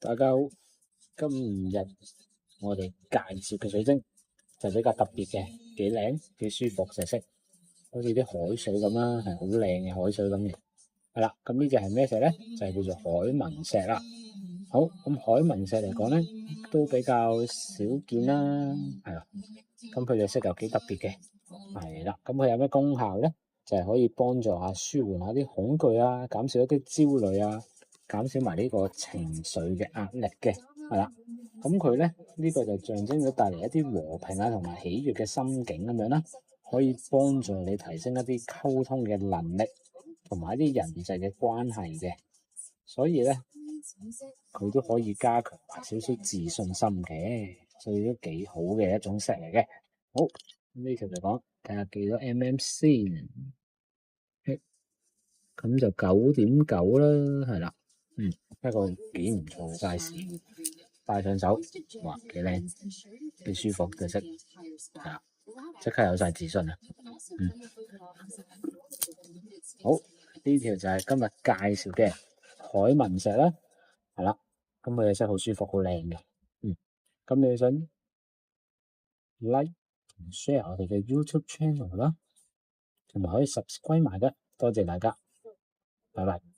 大家好，今日我哋介紹嘅水晶就比較特別嘅，幾靚幾舒服隻色，好似啲海水咁啦，係好靚嘅海水咁嘅。係啦，咁呢隻係咩石咧？就係叫做海紋石啦。好，咁海紋石嚟講咧，都比較少見啦，係啦。咁佢隻色又幾特別嘅，係啦。咁佢有咩功效咧？就係可以幫助下舒緩下啲恐懼啊，減少一啲焦慮啊，減少埋呢個情緒嘅壓力嘅，係啦。咁佢咧呢個就象徵咗帶嚟一啲和平啊，同埋喜悅嘅心境咁樣啦，可以幫助你提升一啲溝通嘅能力，同埋一啲人際嘅關係嘅。所以咧，佢都可以加強埋少少自信心嘅，所以都幾好嘅一種石嚟嘅。好，呢條就講睇下幾多 mm 先。咁就9.9啦，係啦，一個幾唔錯嘅 size，戴上手，哇，幾靚，幾舒服嘅色，係啦，即刻有晒自信啊，好，呢條就係今日介紹嘅海紋石啦，係啦，咁佢嘅色好舒服，好靚嘅，咁你想 like 同 share 我哋嘅 YouTube channel 啦，同埋可以 subscribe 埋嘅，多謝大家，拜拜。